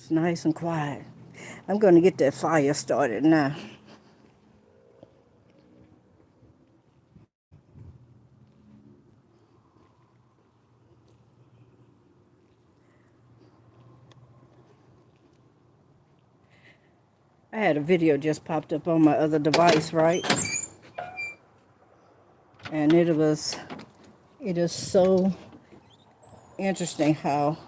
It's nice and quiet. I'm going to get that fire started now. I had a video just popped up on my other device, right? And it is so interesting how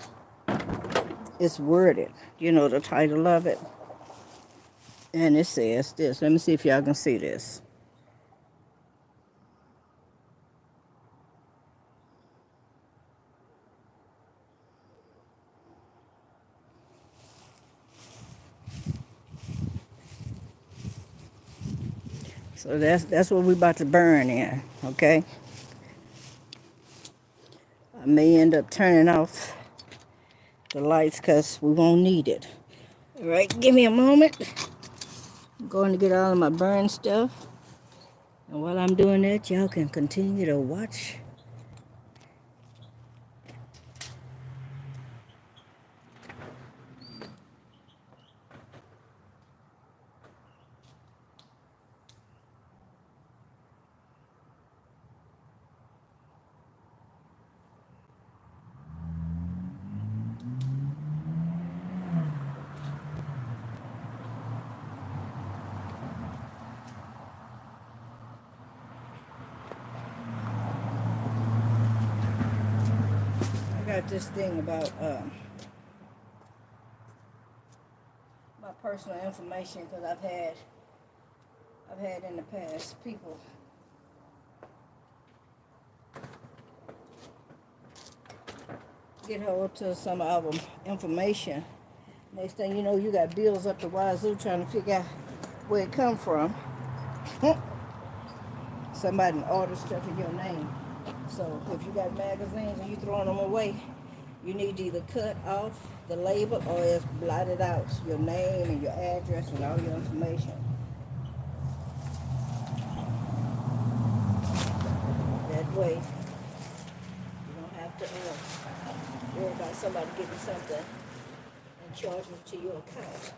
it's worded. You know, the title of it. And it says this. Let me see if y'all can see this. So that's what we're about to burn in, okay? I may end up turning off the lights because we won't need it. All right, give me a moment. I'm going to get all of my burn stuff. And while I'm doing that, y'all can continue to watch. I got this thing about my personal information because I've had in the past people get hold to some of our information. Next thing you know, you got bills up the wazoo trying to figure out where it come from. Somebody ordered stuff in your name. So if you got magazines and you throwing them away, you need to either cut off the label or else blot it out, your name and your address and all your information. That way, you don't have to worry about somebody getting something and charging it to your account.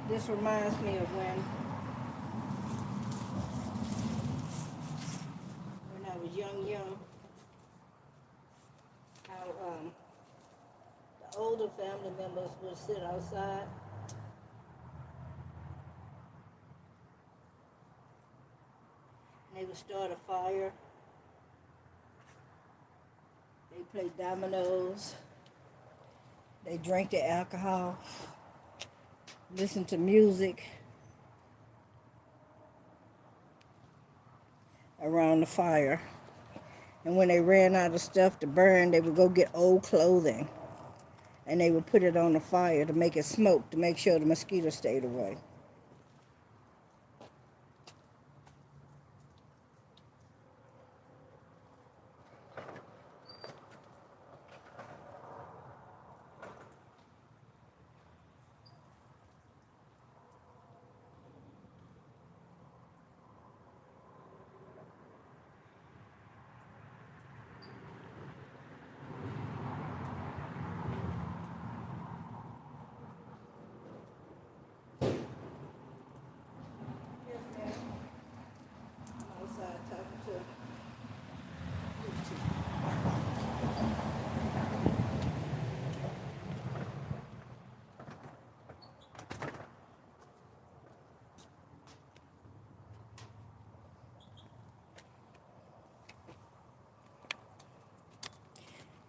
This reminds me of when I was young, how the older family members would sit outside and they would start a fire. They play dominoes. They drink the alcohol, listen to music around the fire. And when they ran out of stuff to burn, they would go get old clothing and they would put it on the fire to make it smoke to make sure the mosquitoes stayed away.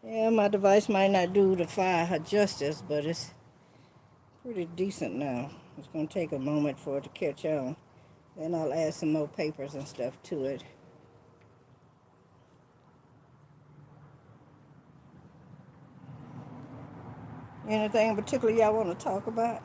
Yeah, my device might not do the fire justice, but it's pretty decent now. It's going to take a moment for it to catch on. Then I'll add some more papers and stuff to it. Anything in particular y'all want to talk about?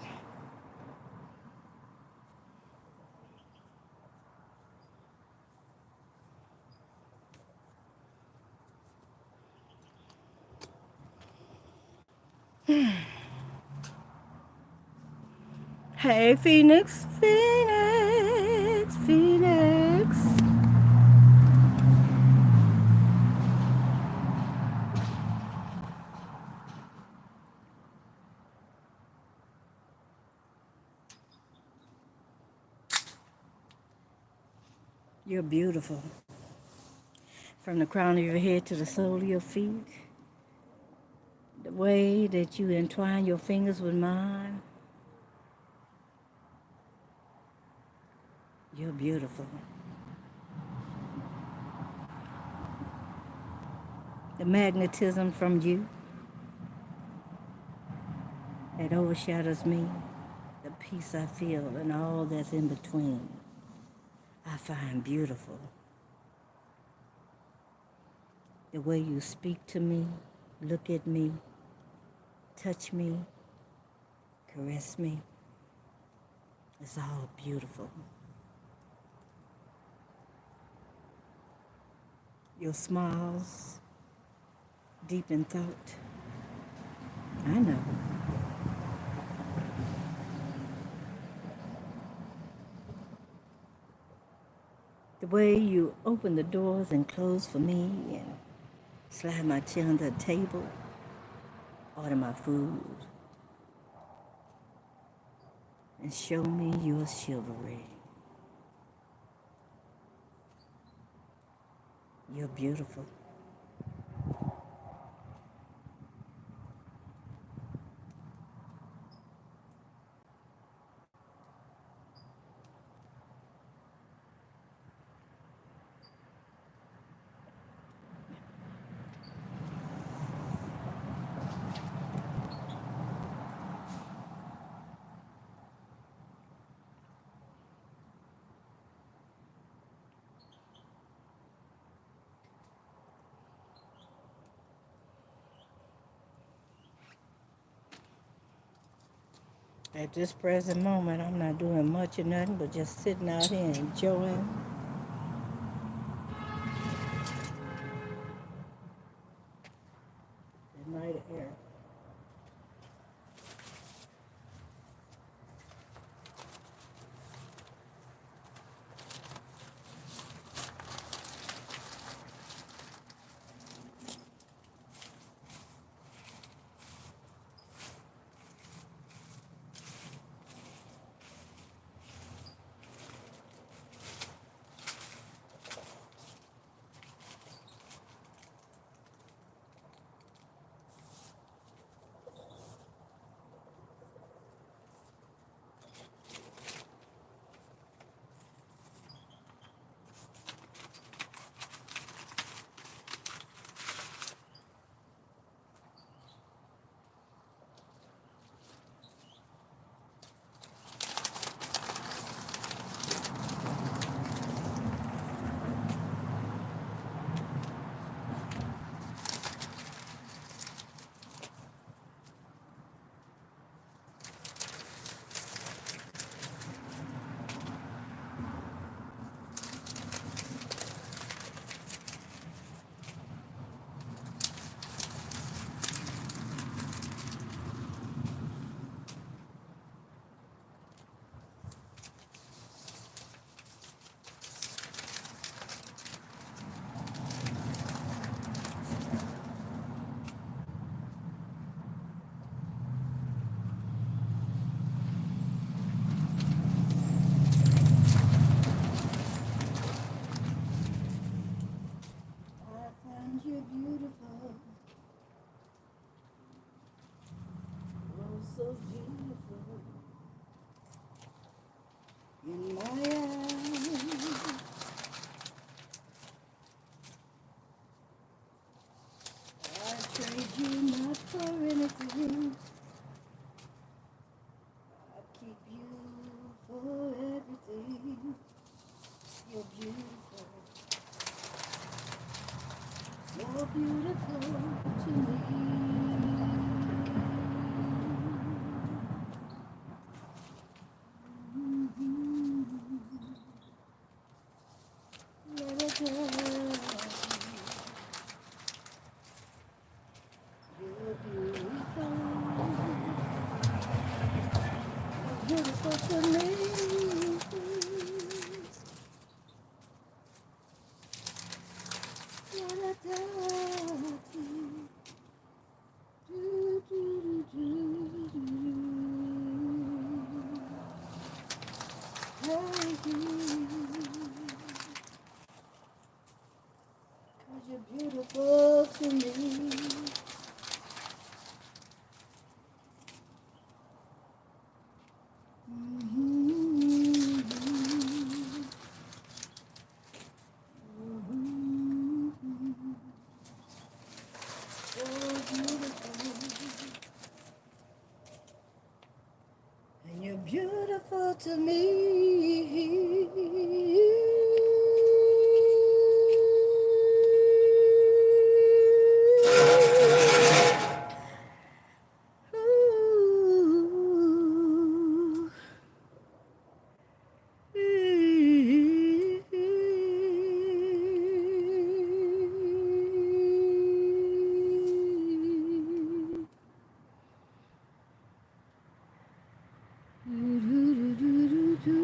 Hey, Phoenix, Phoenix, Phoenix. You're beautiful. From the crown of your head to the sole of your feet. The way that you entwine your fingers with mine. You're beautiful. The magnetism from you that overshadows me. The peace I feel and all that's in between. I find beautiful. The way you speak to me, look at me, touch me, caress me. It's all beautiful. Your smiles, deep in thought. I know. The way you open the doors and close for me and slide my chair under the table, order my food, and show me your chivalry. You're beautiful. At this present moment, I'm not doing much or nothing but just sitting out here enjoying the night air. beautiful to me. Let it go. You're beautiful, beautiful to me. Let it go. Do, do, do, do, do. Thank you. 'Cause you're beautiful to me. So beautiful. And you're beautiful to me. Ooh. Do, do, do, do, do, do.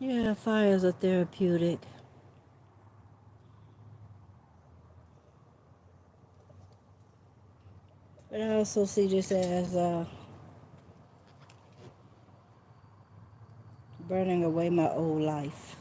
Yeah, fires are therapeutic. But I also see this as burning away my old life.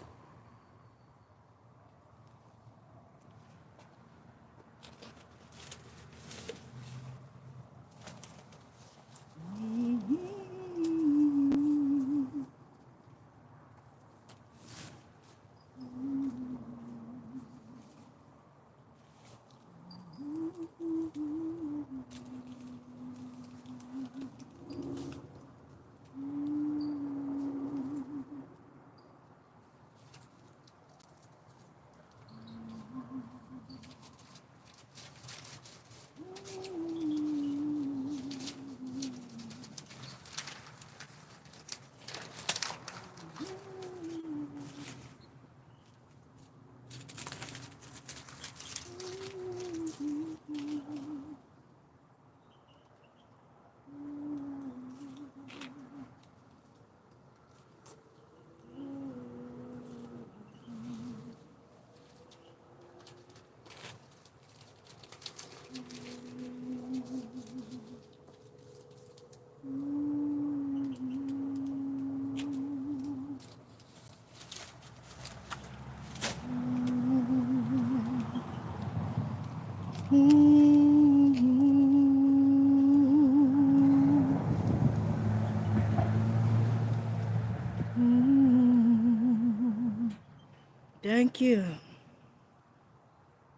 Thank you.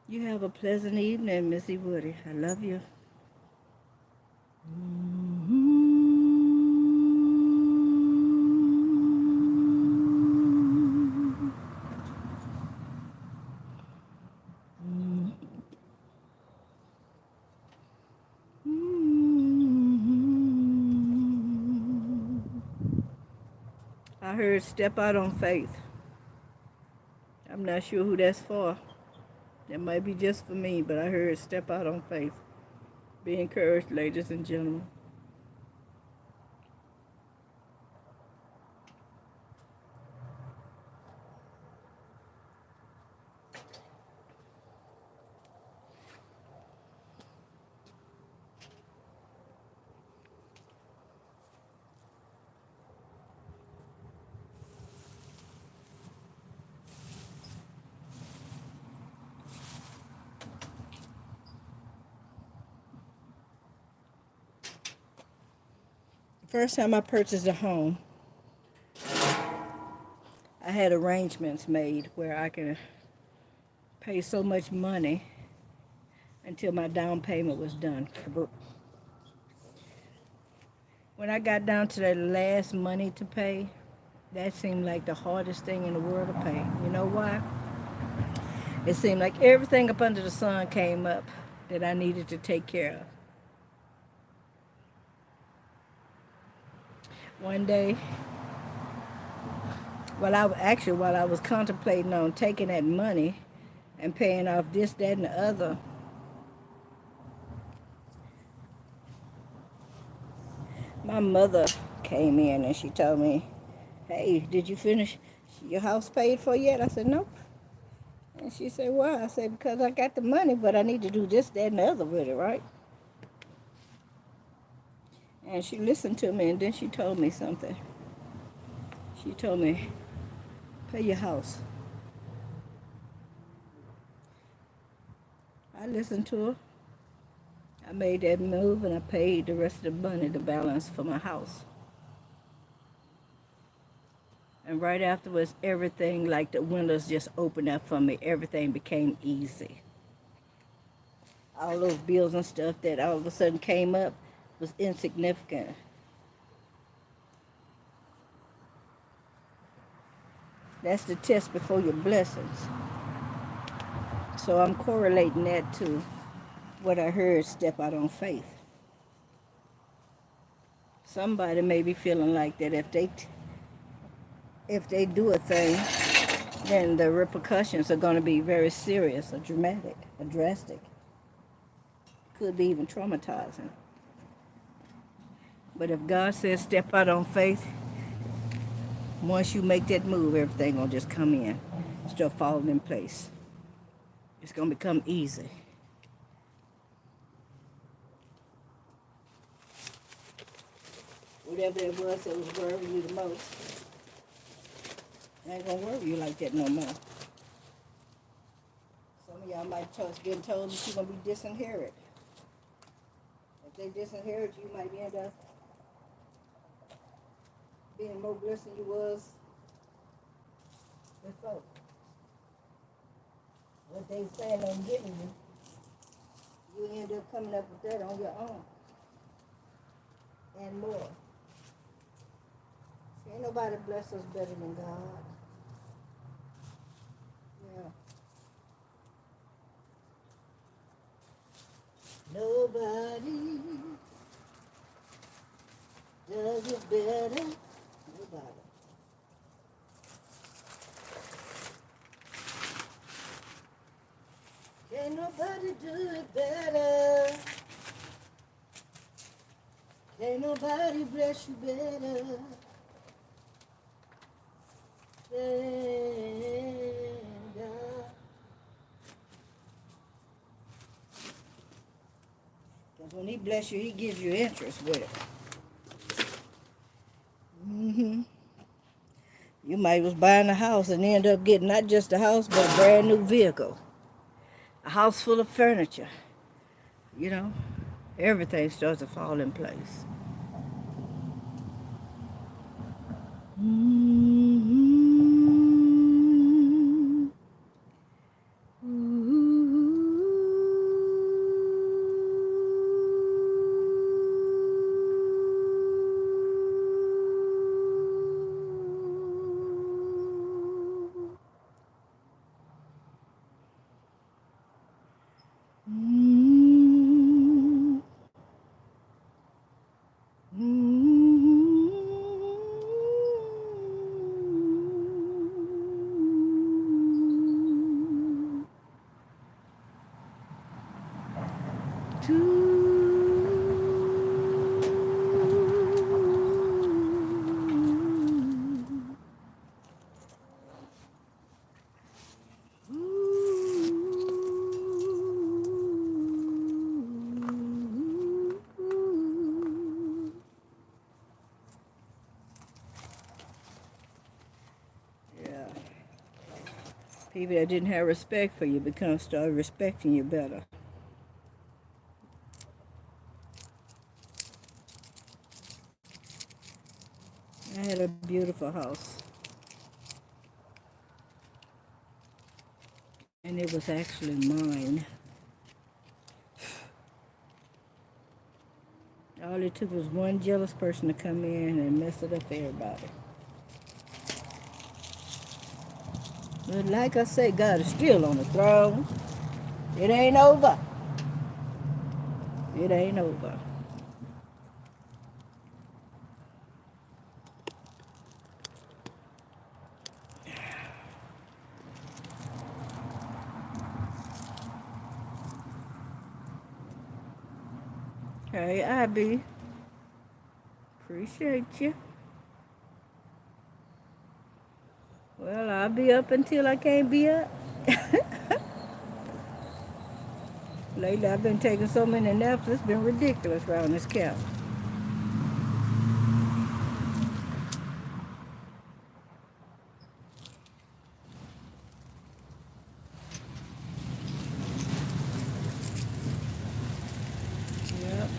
You have a pleasant evening, Missy Woody. I love you. I heard Step Out on Faith. I'm not sure who that's for. That might be just for me, but I heard Step Out on Faith. Be encouraged, ladies and gentlemen. First time I purchased a home, I had arrangements made where I can pay so much money until my down payment was done. When I got down to the last money to pay, that seemed like the hardest thing in the world to pay. You know why? It seemed like everything up under the sun came up that I needed to take care of. One day, While I was contemplating on taking that money and paying off this, that, and the other, my mother came in and she told me, "Hey, did you finish your house paid for yet?" I said, "Nope." And she said, "Why?" I said, "Because I got the money, but I need to do this, that, and the other with it, right?" And she listened to me, and then she told me something. She told me, "Pay your house." I listened to her. I made that move, and I paid the rest of the money, the balance for my house. And right afterwards, everything, like the windows just opened up for me. Everything became easy. All those bills and stuff that all of a sudden came up was insignificant. That's the test before your blessings. So I'm correlating that to what I heard, step out on faith. Somebody may be feeling like that if they do a thing, then the repercussions are going to be very serious or dramatic or drastic. Could be even traumatizing. But if God says step out on faith, once you make that move, everything gonna just come in, start falling in place. It's gonna become easy. Whatever it was that was worrying you the most, it ain't gonna worry you like that no more. Some of y'all might getting told that you're gonna be disinherited. If they disinherit you, might end up being more blessed than you was before. What they plan on giving you, you end up coming up with that on your own and more. Ain't nobody bless us better than God. Yeah. Nobody does it better. Nobody. Can't nobody do it better. Can't nobody bless you better than God. Because when he bless you, he gives you interest with it. You might was buying a house and end up getting not just a house, but a brand new vehicle. A house full of furniture. You know, everything starts to fall in place. Yeah. People that didn't have respect for you start respecting you better. I had a beautiful house. And it was actually mine. All it took was one jealous person to come in and mess it up for everybody. But like I say, God is still on the throne. It ain't over. It ain't over. Hey, Abby. Appreciate you. Well, I'll be up until I can't be up. Lately, I've been taking so many naps, it's been ridiculous around this camp. Yep.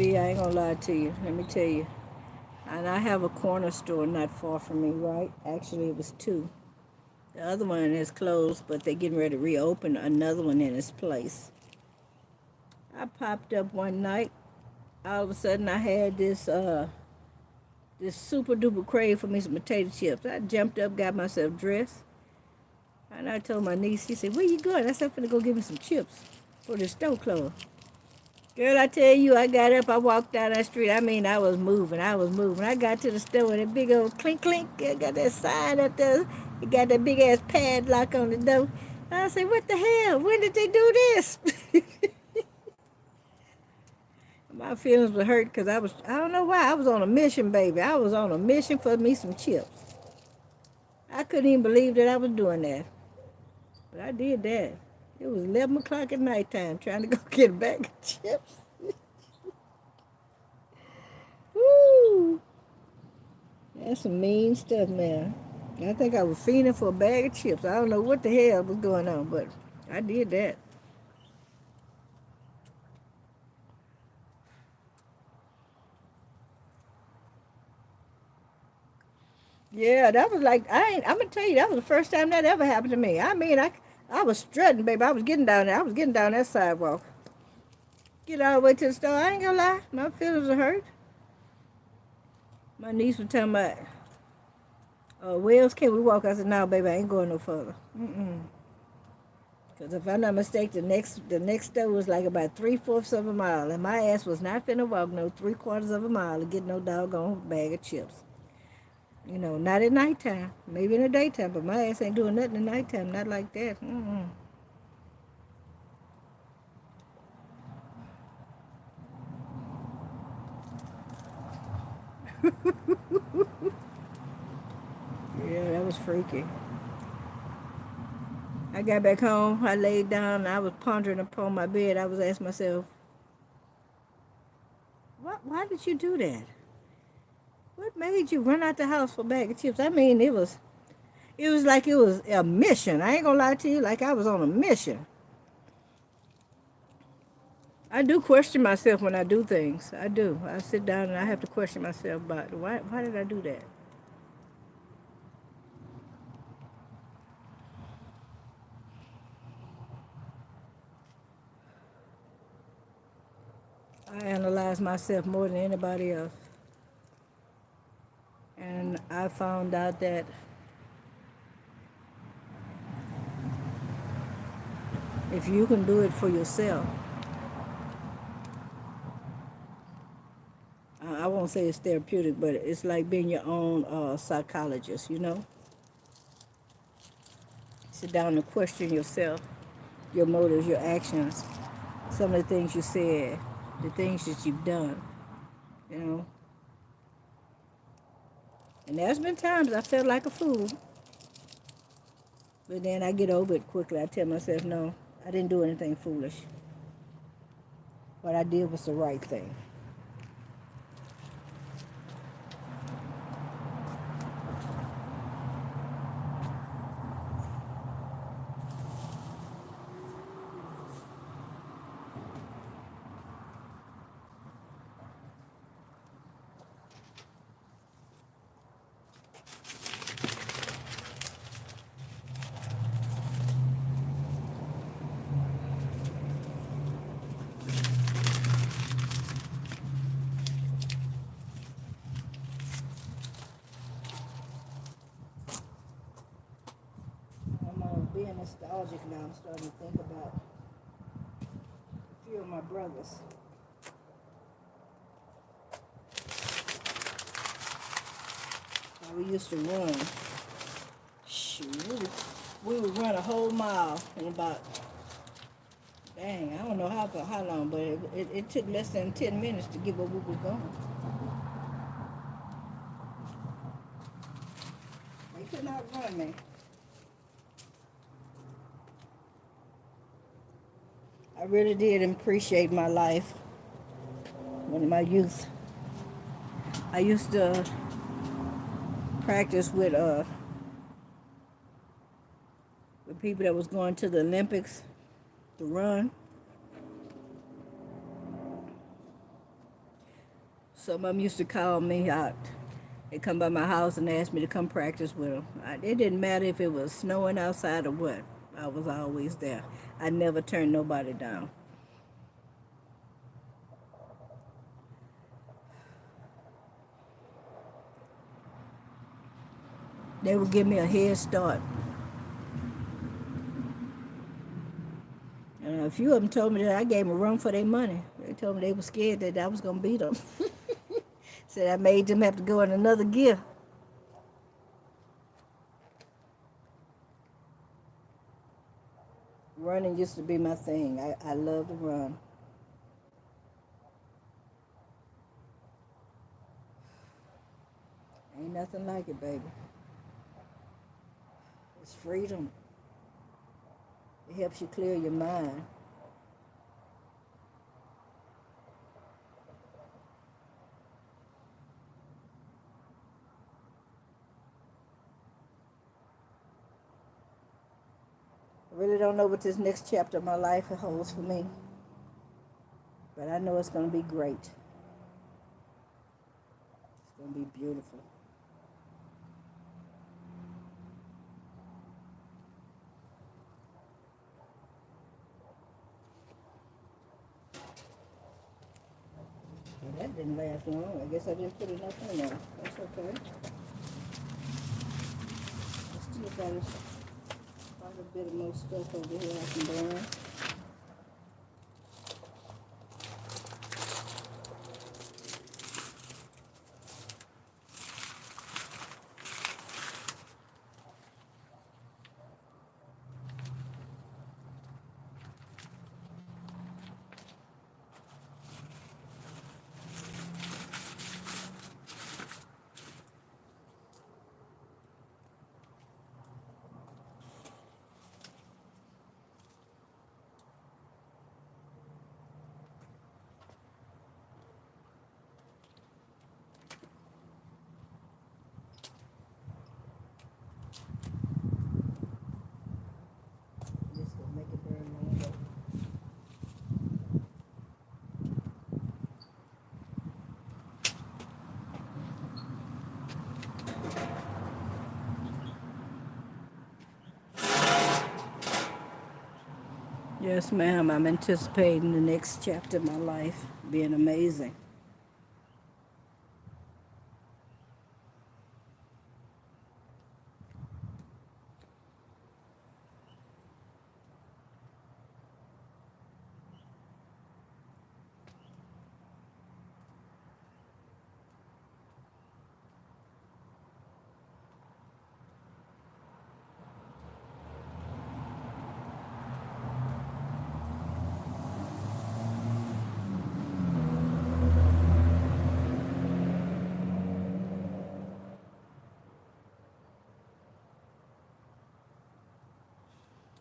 I ain't gonna lie to you. Let me tell you. And I have a corner store not far from me, right? Actually, it was two. The other one is closed, but they're getting ready to reopen another one in its place. I popped up one night. All of a sudden, I had this super duper crave for me some potato chips. I jumped up, got myself dressed, and I told my niece. She said, "Where you going?" I said, "I'm finna go get me some chips for the store closed." Girl, I tell you, I got up, I walked down that street. I mean, I was moving, I was moving. I got to the store and that big old clink clink, it got that sign up there. It got that big ass padlock on the door. I said, what the hell? When did they do this? My feelings were hurt because I don't know why. I was on a mission, baby. I was on a mission for me some chips. I couldn't even believe that I was doing that. But I did that. It was 11 o'clock at nighttime trying to go get a bag of chips. Woo! That's some mean stuff, man. I think I was fiending for a bag of chips. I don't know what the hell was going on, but I did that. Yeah, that was like I'm gonna tell you that was the first time that ever happened to me. I mean, I was strutting, baby. I was getting down there. I was getting down that sidewalk. Get all the way to the store. I ain't gonna lie, my feelings were hurt. My niece was telling me, where else can we walk? I said, no, baby, I ain't going no further. Because if I'm not mistaken, the next store was like about 3/4 of a mile, and my ass was not finna walk no 3/4 of a mile to get no doggone bag of chips. Not at nighttime. Maybe in the daytime, but my ass ain't doing nothing at nighttime. Not like that. Yeah, that was freaky. I got back home. I laid down. And I was pondering upon my bed. I was asking myself, why did you do that? What made you run out the house for a bag of chips? I mean, it was like it was a mission. I ain't gonna lie to you, like I was on a mission. I do question myself when I do things. I do. I sit down and I have to question myself about why did I do that? I analyze myself more than anybody else. And I found out that if you can do it for yourself, I won't say it's therapeutic, but it's like being your own psychologist. Sit down and question yourself, your motives, your actions, some of the things you said, the things that you've done, you know. And there's been times I felt like a fool, but then I get over it quickly. I tell myself, no, I didn't do anything foolish. What I did was the right thing. I'm being nostalgic now. I'm starting to think about a few of my brothers. How we used to run. shoot, we would run a whole mile in about, dang, I don't know how long, but it took less than 10 minutes to get where we were going. They could not run me. I really did appreciate my life in my youth. I used to practice with people that was going to the Olympics to run. Some of them used to call me out. They come by my house and ask me to come practice with them. It didn't matter if it was snowing outside or what. I was always there. I never turned nobody down. They would give me a head start. And a few of them told me that I gave them a run for their money. They told me they were scared that I was going to beat them. Said I made them have to go in another gear. Running used to be my thing. I love to run. Ain't nothing like it, baby. It's freedom. It helps you clear your mind. I really don't know what this next chapter of my life holds for me, but I know it's going to be great. It's going to be beautiful. Well, that didn't last long. I guess I didn't put enough in there. That's okay. I still got quite a bit of more stuff over here I can burn. This will make it burn longer. Yes, ma'am. I'm anticipating the next chapter of my life being amazing.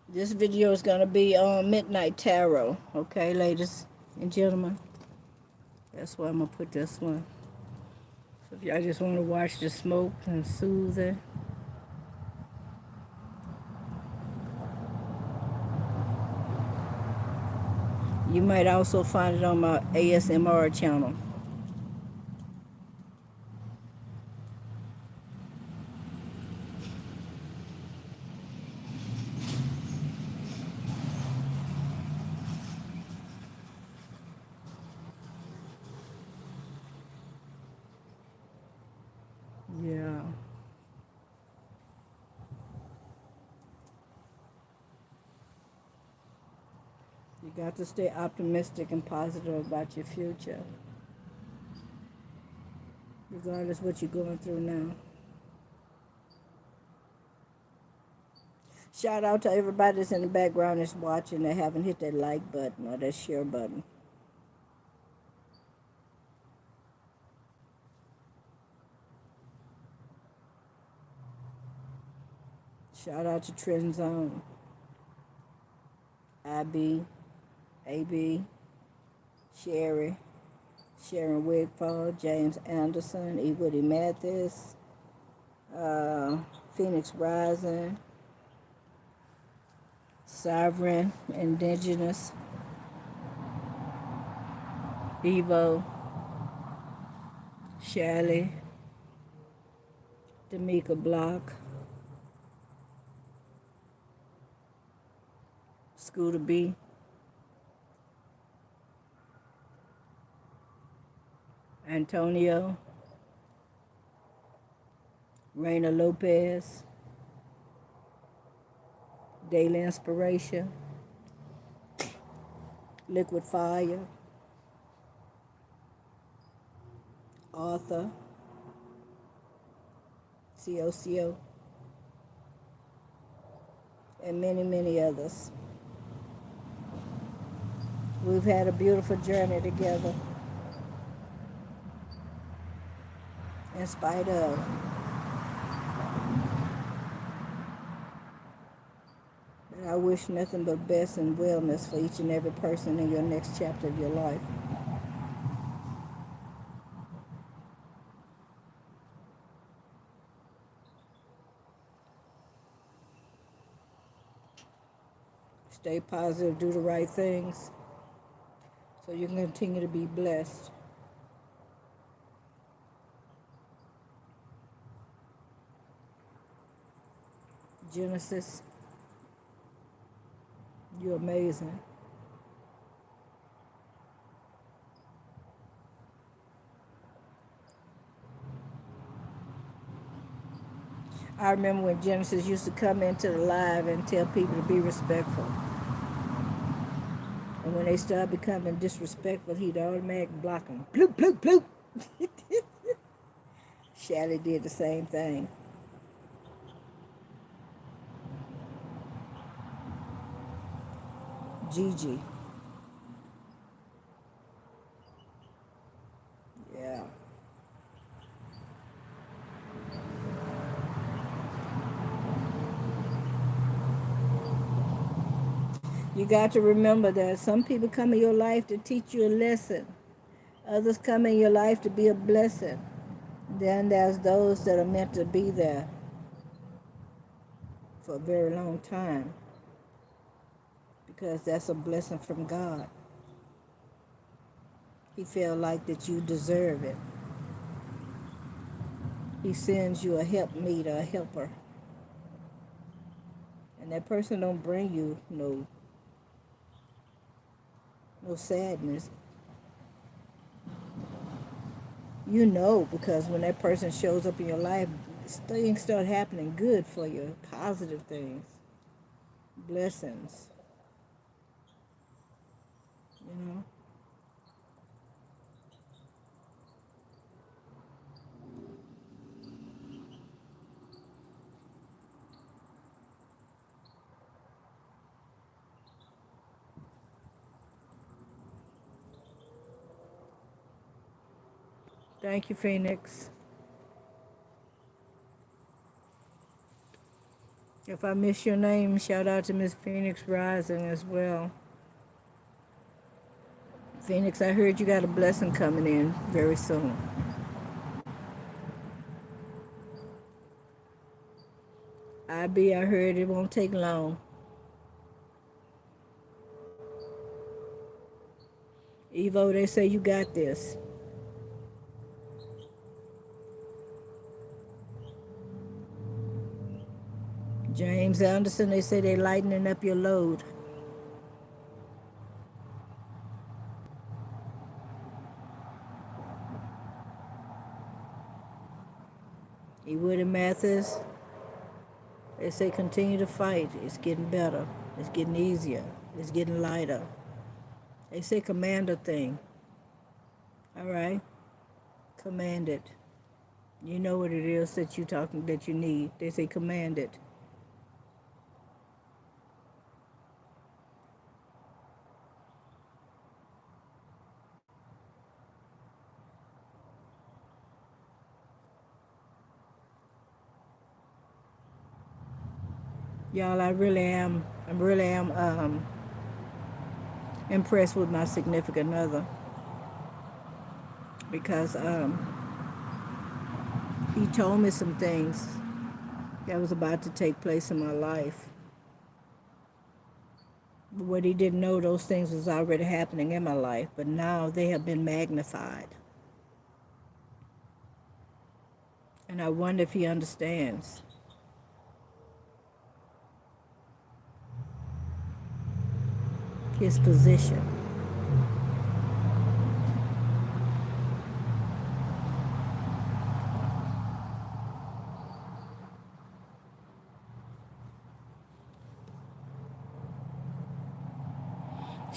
This video is going to be on Midnight Tarot. Okay, ladies and gentlemen. That's why I'm going to put this one. So if y'all just want to watch the smoke and soothe it. You might also find it on my ASMR channel. Yeah. You got to stay optimistic and positive about your future, regardless of what you're going through now. Shout out to everybody that's in the background that's watching that haven't hit that like button or that share button. Shout out to Trend Zone, IB, AB, Sherry, Sharon Wigfall, James Anderson, E. Woody Mathis, uh, Phoenix Rising, Sovereign, Indigenous, Evo, Shirley, D'Amica Block, Scooter B, Antonio, Raina Lopez, Daily Inspiration, Liquid Fire, Arthur, COCO, and many, many others. We've had a beautiful journey together in spite of. And I wish nothing but best and wellness for each and every person in your next chapter of your life. Stay positive, do the right things so you can continue to be blessed. Genesis, you're amazing. I remember when Genesis used to come into the live and tell people to be respectful. And when they started becoming disrespectful, he'd automatically block them. Bloop, bloop, bloop. Shally did the same thing. Gigi, yeah. You got to remember that some people come in your life to teach you a lesson. Others come in your life to be a blessing. Then there's those that are meant to be there for a very long time because that's a blessing from God. He felt like that you deserve it. He sends you a helpmeet or a helper. And that person don't bring you no sadness. You know, because when that person shows up in your life, things start happening good for you, positive things, blessings, you know. Thank you, Phoenix. If I miss your name, shout out to Miss Phoenix Rising as well. Phoenix, I heard you got a blessing coming in very soon. I heard it won't take long. Evo, they say you got this. James Anderson, they say they lightening up your load. E. Woody Mathis, they say continue to fight. It's getting better. It's getting easier. It's getting lighter. They say command a thing. All right? Command it. You know what it is that you need. They say command it. Y'all, I really am impressed with my significant other because he told me some things that was about to take place in my life. But what he didn't know, those things was already happening in my life, but now they have been magnified. And I wonder if he understands his position.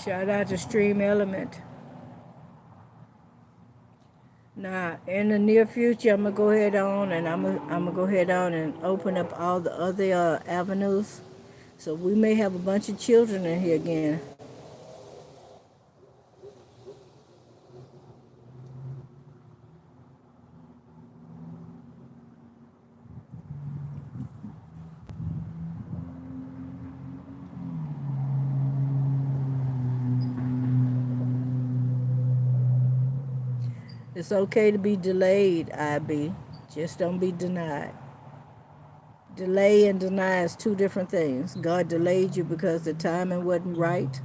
Shout out to Stream Element. Now, in the near future, I'm gonna go ahead on and I'm gonna go ahead on and open up all the other avenues. So we may have a bunch of children in here again. It's okay to be delayed, IB. Just don't be denied. Delay and deny is two different things. God delayed you because the timing wasn't right,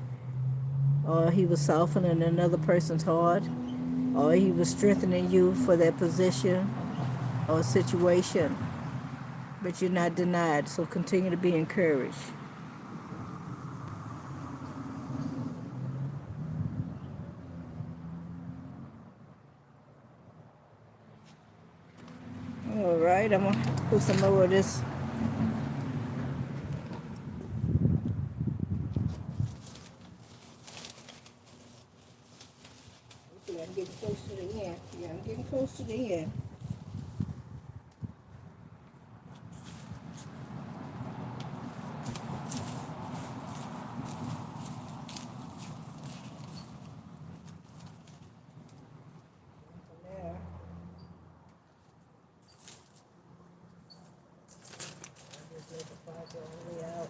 or he was softening another person's heart, or he was strengthening you for that position or situation. But you're not denied, so continue to be encouraged. All right, I'm gonna put some more of this. Okay, I'm getting close to the end. Yeah, I'm getting close to the end. There. I just let the fire go all the way out.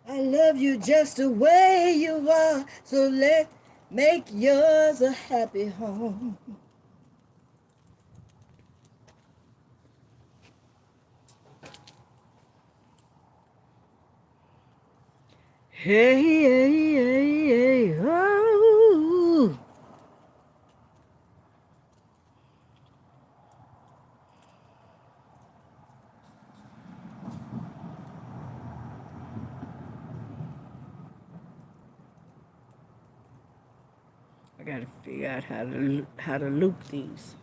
I love you just the way you are, so let make yours a happy home. Hey, hey, hey, hey, oh. I gotta figure out how to loop these.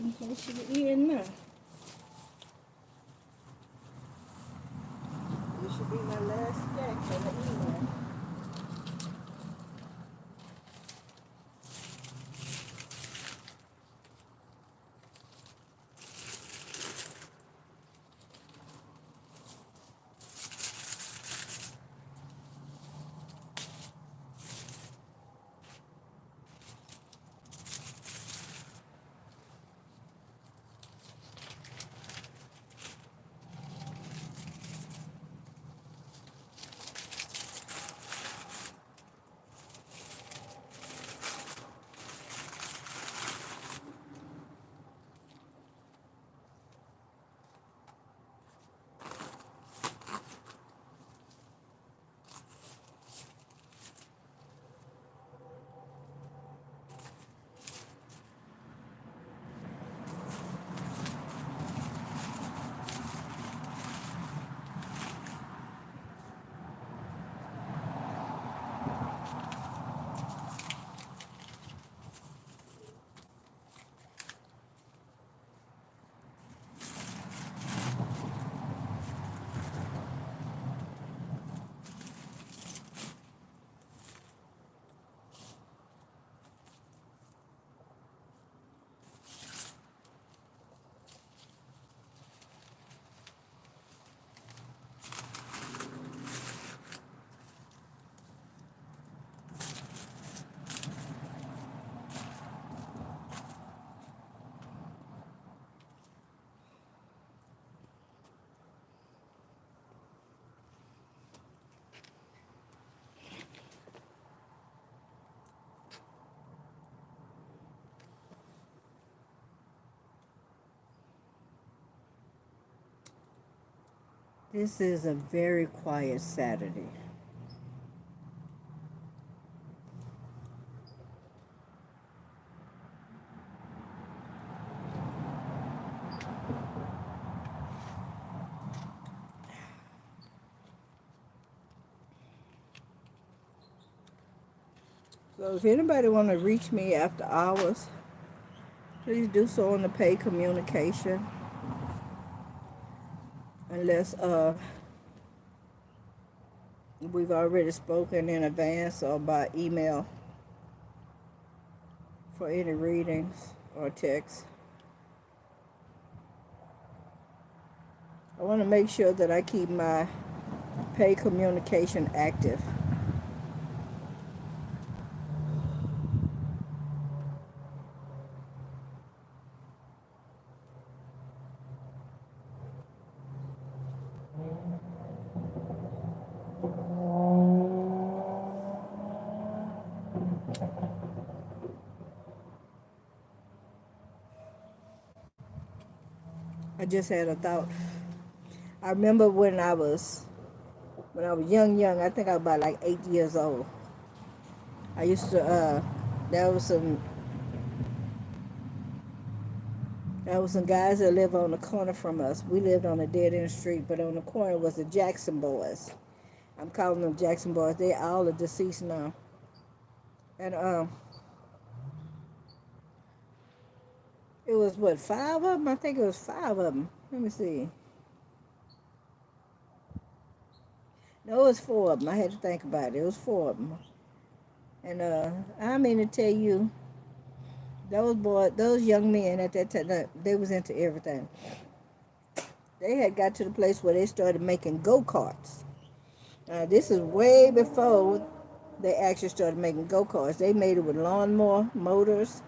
It should be in now. This should be my last stack for the evening. This is a very quiet Saturday. So if anybody want to reach me after hours, please do so on the paid communication. Unless we've already spoken in advance or by email for any readings or text. I want to make sure that I keep my paid communication active. I just had a thought. I remember when I was young, I think I was about like 8 years old. I used to there was some guys that lived on the corner from us. We lived on a dead end street, but on the corner was the Jackson Boys. I'm calling them Jackson Boys. They all are deceased now. And it was what, 5 of them? I think it was 5 of them. Let me see. No, it was 4 of them. I had to think about it. It was 4 of them. And I mean to tell you, those young men at that time, they was into everything. They had got to the place where they started making go-karts. This is way before they actually started making go-karts. They made it with lawnmower motors,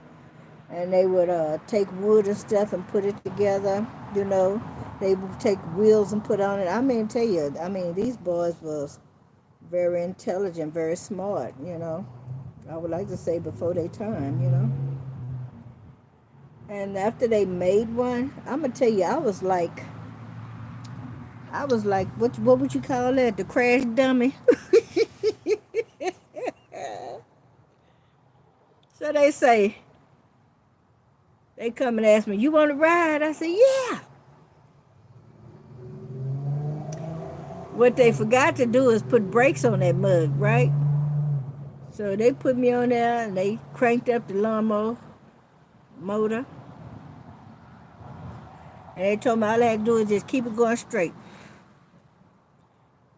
and they would take wood and stuff and put it together. You know, they would take wheels and put on it. I mean, tell you, these boys was very intelligent, very smart. I would like to say before their time. And after they made one, I'm gonna tell you, I was like, what would you call that? The crash dummy. So they come and ask me, you want to ride? I say, yeah. What they forgot to do is put brakes on that mug, right? So they put me on there and they cranked up the lawnmower motor. And they told me all I had to do is just keep it going straight.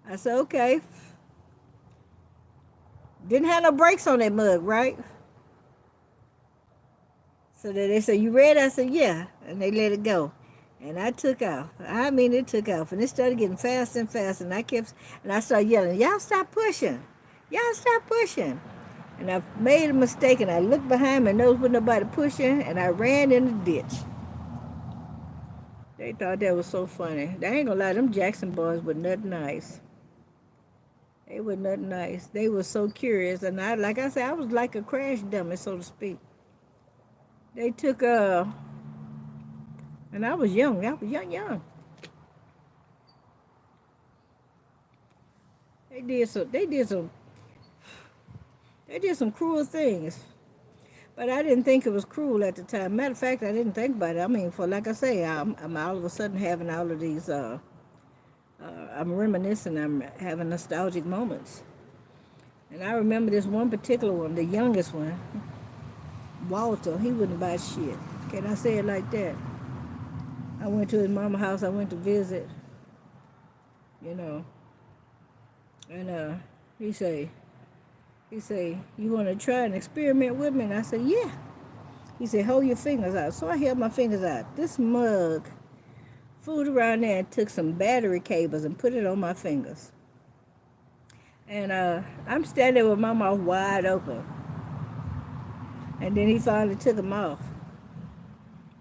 I said, okay. Didn't have no brakes on that mug, right? So then they said, you ready? I said, yeah. And they let it go. And I took off. I mean, it took off. And it started getting faster and faster. And I started yelling, y'all stop pushing. Y'all stop pushing. And I made a mistake and I looked behind me and there was nobody pushing and I ran in the ditch. They thought that was so funny. They ain't gonna lie, them Jackson boys were nothing nice. They were nothing nice. They were so curious. And I, like I said, I was like a crash dummy, so to speak. They took, and I was young. I was young. They did some, they did some, they did some cruel things. But I didn't think it was cruel at the time. Matter of fact, I didn't think about it. I mean, for like I say, I'm all of a sudden having all of these, I'm reminiscing, I'm having nostalgic moments. And I remember this one particular one, the youngest one, Walter, he wouldn't buy shit. Can I say it like that? I went to his mama's house, I went to visit, you know, and he say, you want to try and experiment with me? And I said, yeah. He said, hold your fingers out. So I held my fingers out. This mug fooled around there and took some battery cables and put it on my fingers. And I'm standing there with my mouth wide open. And then he finally took them off.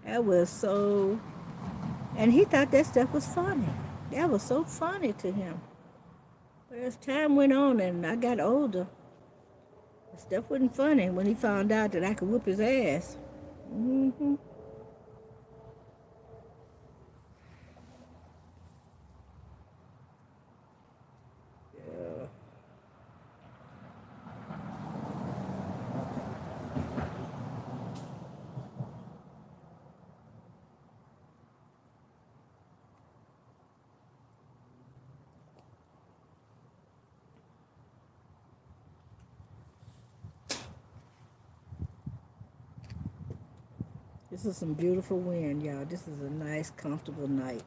That was so... And he thought that stuff was funny. That was so funny to him. But as time went on and I got older, the stuff wasn't funny when he found out that I could whoop his ass. Mm-hmm. Yeah. This is some beautiful wind, y'all. This is a nice, comfortable night.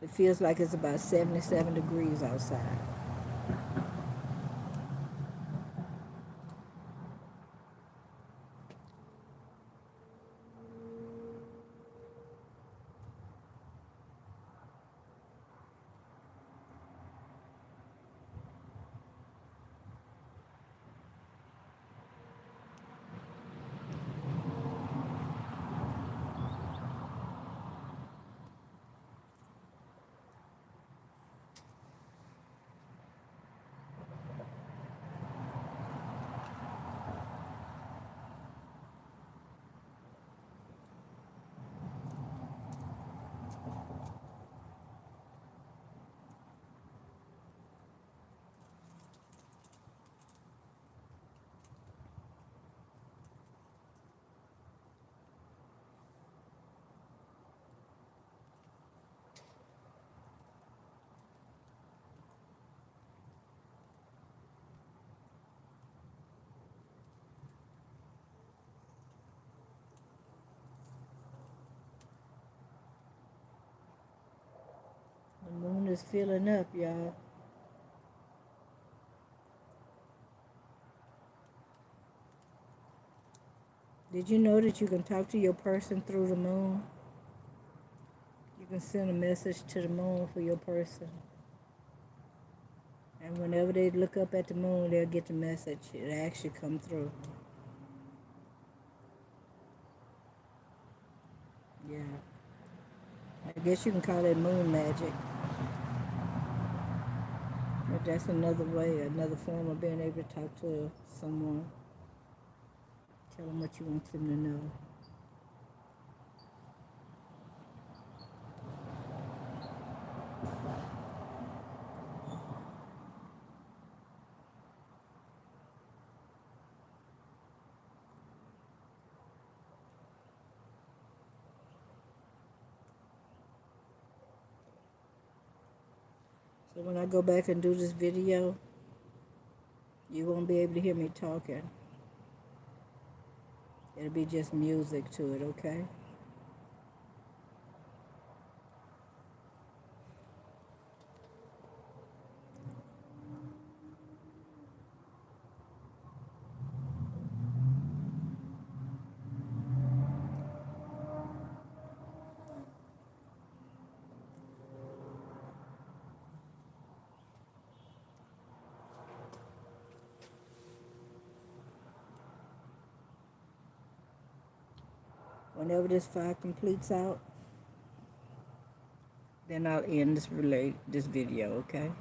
It feels like it's about 77 degrees outside. The moon is filling up, y'all. Did you know that you can talk to your person through the moon? You can send a message to the moon for your person. And whenever they look up at the moon, they'll get the message. It actually come through. Yeah. I guess you can call it moon magic. But that's another way, another form of being able to talk to someone. Tell them what you want them to know. So when I go back and do this video, you won't be able to hear me talking. It'll be just music to it, okay? Whenever this fire completes out, then I'll end this video, okay?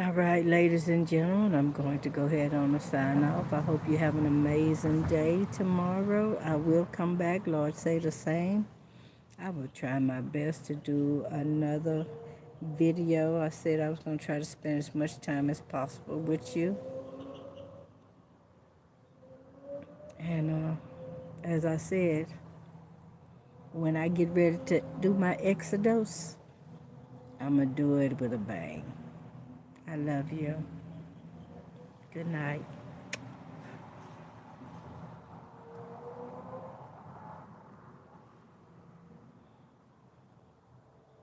All right, ladies and gentlemen, I'm going to go ahead on and sign off. I hope you have an amazing day tomorrow. I will come back. Lord, say the same. I will try my best to do another video. I said I was going to try to spend as much time as possible with you. And as I said, when I get ready to do my exodus, I'm going to do it with a bang. I love you. Good night.